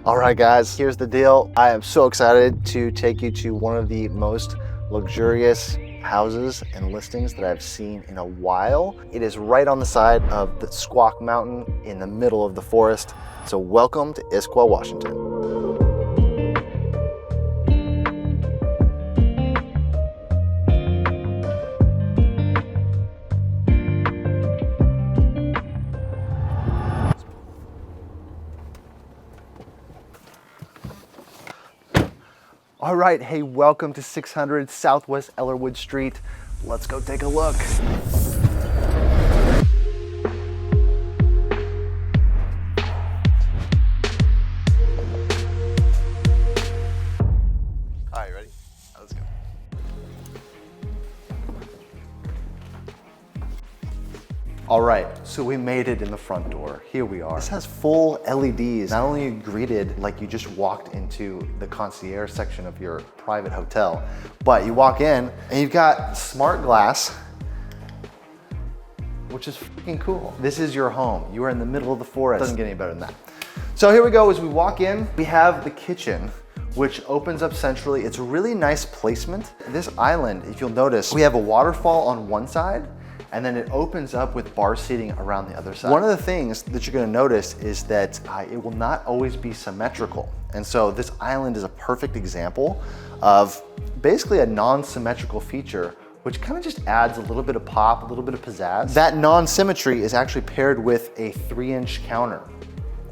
All right, guys, here's the deal. I am so excited to take you to one of the most luxurious houses and listings that I've seen in a while. It is right on the side of the Squawk Mountain in the middle of the forest. So welcome to Issaquah, Washington. All right, hey, welcome to 600 Southwest Ellerwood Street. Let's go take a look. All right, ready? Let's go. All right, so we made it in the front door. Here we are. This has full LEDs. Not only are you greeted like you just walked into the concierge section of your private hotel, but you walk in and you've got smart glass, which is freaking cool. This is your home. You are in the middle of the forest. Doesn't get any better than that. So here we go. As we walk in, we have the kitchen, which opens up centrally. It's a really nice placement. This island, if you'll notice, we have a waterfall on one side, and then it opens up with bar seating around the other side. One of the things that you're gonna notice is that it will not always be symmetrical. And so this island is a perfect example of basically a non-symmetrical feature, which kind of just adds a little bit of pop, a little bit of pizzazz. That non-symmetry is actually paired with a 3-inch counter,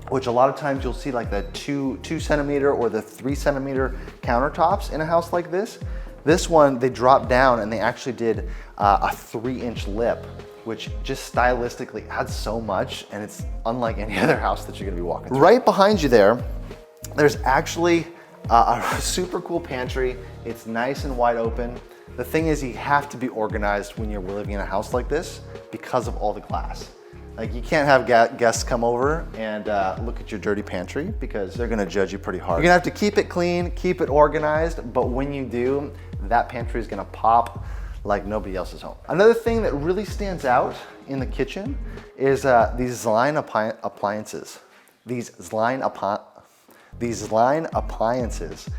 which a lot of times you'll see like the 2 centimeter or the 3 centimeter countertops in a house like this. This one, they dropped down and they actually did a 3-inch lip, which just stylistically adds so much, and it's unlike any other house that you're gonna be walking through. Right behind you there's actually a super cool pantry. It's nice and wide open. The thing is, you have to be organized when you're living in a house like this because of all the glass. Like, you can't have guests come over and look at your dirty pantry because they're gonna judge you pretty hard. You're gonna have to keep it clean, keep it organized, but when you do, that pantry is gonna pop like nobody else's home. Another thing that really stands out in the kitchen is these line appliances. These line appliances.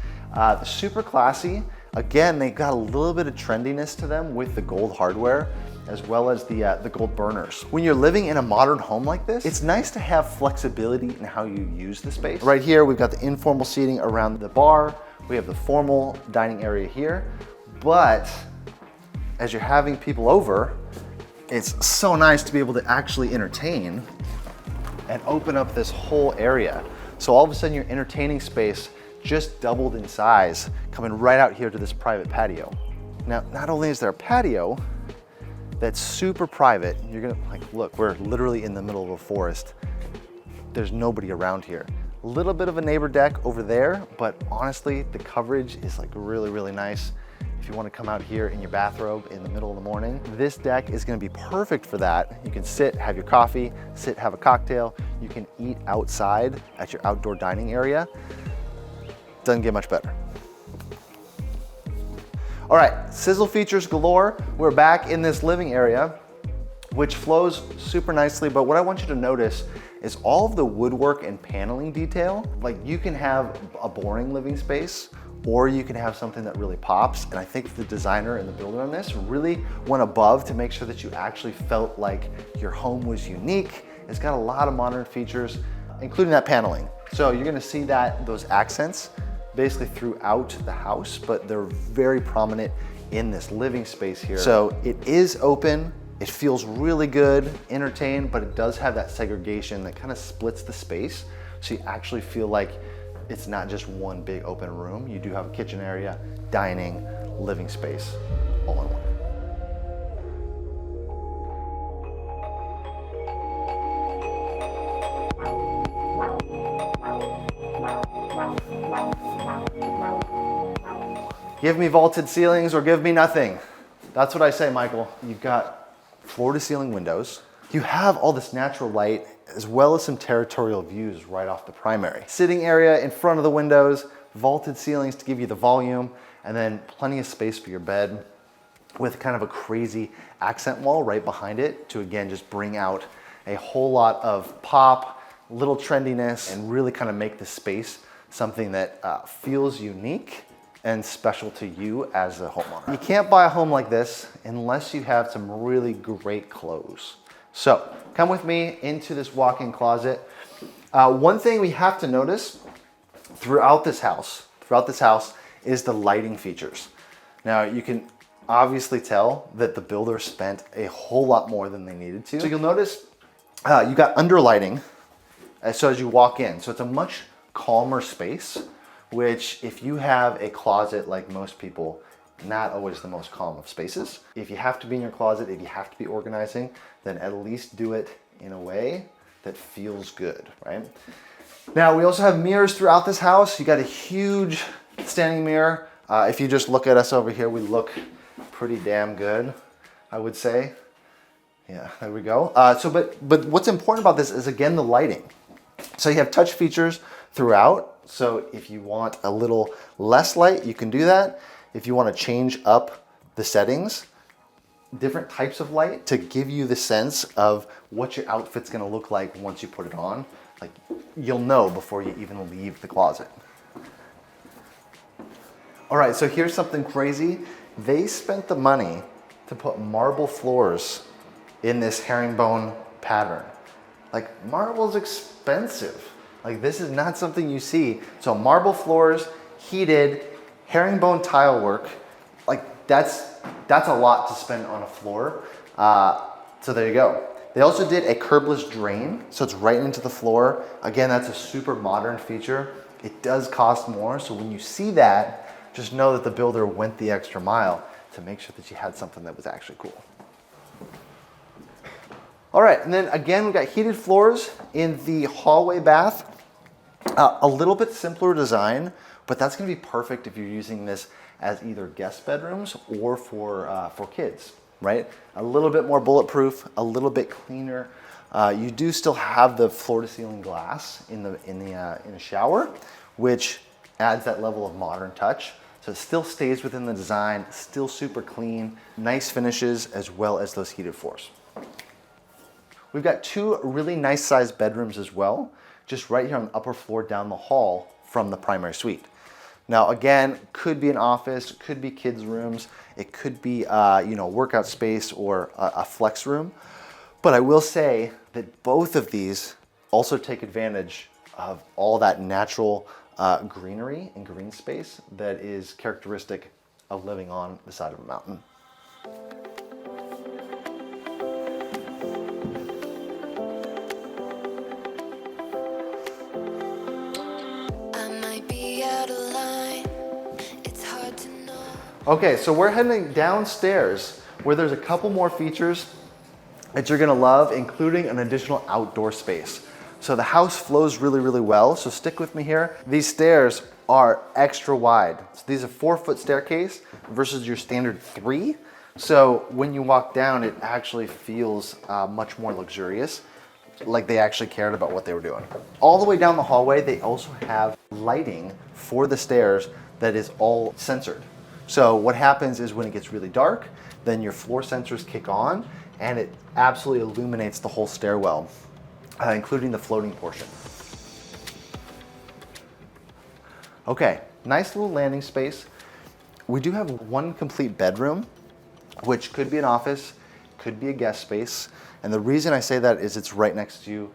Super classy. Again, they got a little bit of trendiness to them with the gold hardware, as well as the gold burners. When you're living in a modern home like this, it's nice to have flexibility in how you use the space. Right here, we've got the informal seating around the bar. We have the formal dining area here, but as you're having people over, it's so nice to be able to actually entertain and open up this whole area. So all of a sudden your entertaining space just doubled in size, coming right out here to this private patio. Now, not only is there a patio that's super private, you're gonna, like, look, we're literally in the middle of a forest. There's nobody around here. A little bit of a neighbor deck over there, but honestly, the coverage is like really, really nice. If you wanna come out here in your bathrobe in the middle of the morning, this deck is gonna be perfect for that. You can sit, have your coffee, sit, have a cocktail. You can eat outside at your outdoor dining area. Doesn't get much better. All right, sizzle features galore. We're back in this living area, which flows super nicely, but what I want you to notice is all of the woodwork and paneling detail. Like, you can have a boring living space, or you can have something that really pops. And I think the designer and the builder on this really went above to make sure that you actually felt like your home was unique. It's got a lot of modern features, including that paneling. So you're gonna see those accents basically throughout the house, but they're very prominent in this living space here. So it is open, it feels really good, entertained, but it does have that segregation that kind of splits the space. So you actually feel like it's not just one big open room. You do have a kitchen area, dining, living space, all in one. Give me vaulted ceilings or give me nothing. That's what I say, Michael. You've got floor to ceiling windows. You have all this natural light as well as some territorial views right off the primary. Sitting area in front of the windows, vaulted ceilings to give you the volume, and then plenty of space for your bed with kind of a crazy accent wall right behind it to, again, just bring out a whole lot of pop, little trendiness, and really kind of make the space something that feels unique and special to you as a homeowner. You can't buy a home like this unless you have some really great clothes. So come with me into this walk-in closet. One thing we have to notice throughout this house is the lighting features. Now you can obviously tell that the builder spent a whole lot more than they needed to. So you'll notice you got underlighting as you walk in. So it's a much calmer space, which if you have a closet like most people, not always the most calm of spaces. If you have to be in your closet, if you have to be organizing, then at least do it in a way that feels good, right? Now we also have mirrors throughout this house. You got a huge standing mirror. If you just look at us over here, we look pretty damn good, I would say. Yeah, there we go. But what's important about this is, again, the lighting. So you have touch features throughout. So if you want a little less light, you can do that. If you want to change up the settings, different types of light to give you the sense of what your outfit's going to look like once you put it on. Like, you'll know before you even leave the closet. All right, so here's something crazy. They spent the money to put marble floors in this herringbone pattern. Like, marble's expensive. Like, this is not something you see. So marble floors, heated, herringbone tile work, like that's a lot to spend on a floor. So there you go. They also did a curbless drain, so it's right into the floor. Again, that's a super modern feature. It does cost more, so when you see that, just know that the builder went the extra mile to make sure that you had something that was actually cool. All right, and then again, we've got heated floors in the hallway bath. A little bit simpler design, but that's gonna be perfect if you're using this as either guest bedrooms or for kids, right? A little bit more bulletproof, a little bit cleaner. You do still have the floor-to-ceiling glass in the shower, which adds that level of modern touch. So it still stays within the design, still super clean, nice finishes, as well as those heated floors. We've got two really nice sized bedrooms as well, just right here on the upper floor down the hall from the primary suite. Now again, could be an office, could be kids' rooms, it could be workout space or a flex room. But I will say that both of these also take advantage of all that natural greenery and green space that is characteristic of living on the side of a mountain. Okay, so we're heading downstairs where there's a couple more features that you're gonna love, including an additional outdoor space. So the house flows really, really well, so stick with me here. These stairs are extra wide. So these are 4-foot staircase versus your standard 3. So when you walk down, it actually feels much more luxurious, like they actually cared about what they were doing. All the way down the hallway, they also have lighting for the stairs that is all sensored. So what happens is when it gets really dark, then your floor sensors kick on and it absolutely illuminates the whole stairwell, including the floating portion. Okay, nice little landing space. We do have one complete bedroom, which could be an office, could be a guest space. And the reason I say that is it's right next to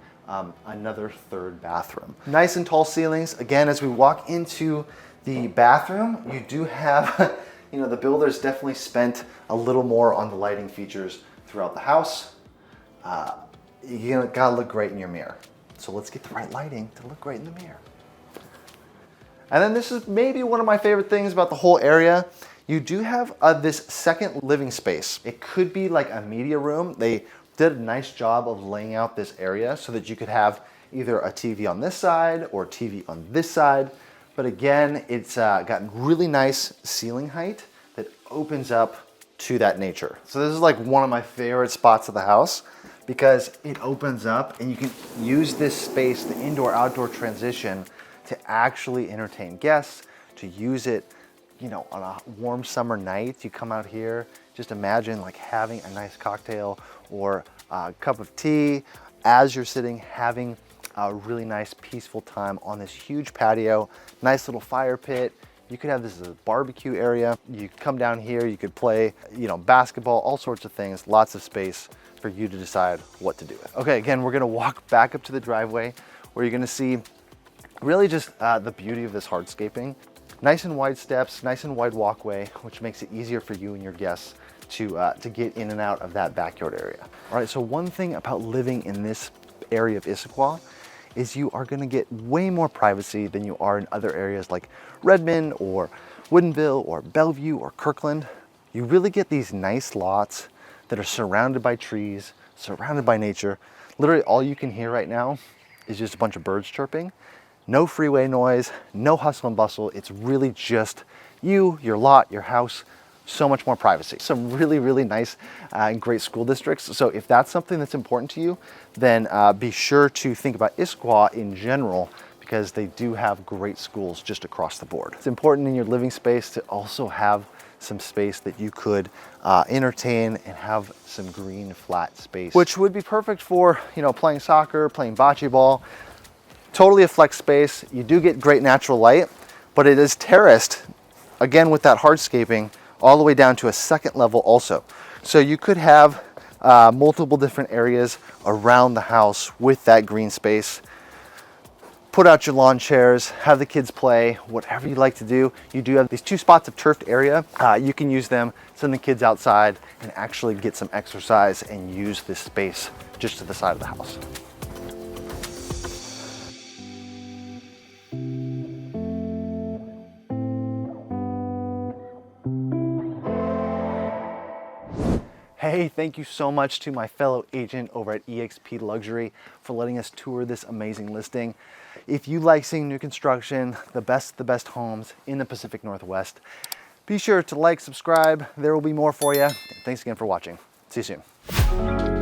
another third bathroom. Nice and tall ceilings. Again, as we walk into the bathroom, you do have, the builders definitely spent a little more on the lighting features throughout the house. You gotta look great in your mirror. So let's get the right lighting to look great in the mirror. And then this is maybe one of my favorite things about the whole area. You do have this second living space. It could be like a media room. They did a nice job of laying out this area so that you could have either a TV on this side or a TV on this side. But again, it's got really nice ceiling height that opens up to that nature. So this is like one of my favorite spots of the house because it opens up and you can use this space, the indoor-outdoor transition, to actually entertain guests, to use it, on a warm summer night. You come out here, just imagine like having a nice cocktail or a cup of tea as you're sitting having a really nice peaceful time on this huge patio, nice little fire pit. You could have this as a barbecue area. You could come down here, you could play, basketball, all sorts of things, lots of space for you to decide what to do with. Okay, again, we're gonna walk back up to the driveway where you're gonna see really just the beauty of this hardscaping. Nice and wide steps, nice and wide walkway, which makes it easier for you and your guests to get in and out of that backyard area. All right, so one thing about living in this area of Issaquah is you are gonna get way more privacy than you are in other areas like Redmond or Woodinville or Bellevue or Kirkland. You really get these nice lots that are surrounded by trees, surrounded by nature. Literally all you can hear right now is just a bunch of birds chirping. No freeway noise, no hustle and bustle. It's really just you, your lot, your house, so much more privacy. Some really, really nice and great school districts. So if that's something that's important to you, then be sure to think about Issaquah in general, because they do have great schools just across the board. It's important in your living space to also have some space that you could entertain and have some green flat space, which would be perfect for, playing soccer, playing bocce ball. Totally a flex space. You do get great natural light, but it is terraced, again with that hardscaping, all the way down to a second level also. So you could have multiple different areas around the house with that green space. Put out your lawn chairs, have the kids play, whatever you like to do. You do have these 2 spots of turfed area. You can use them, send the kids outside and actually get some exercise and use this space just to the side of the house. Hey, thank you so much to my fellow agent over at eXp Luxury for letting us tour this amazing listing. If you like seeing new construction, the best homes in the Pacific Northwest, be sure to like, subscribe. There will be more for you. Thanks again for watching. See you soon.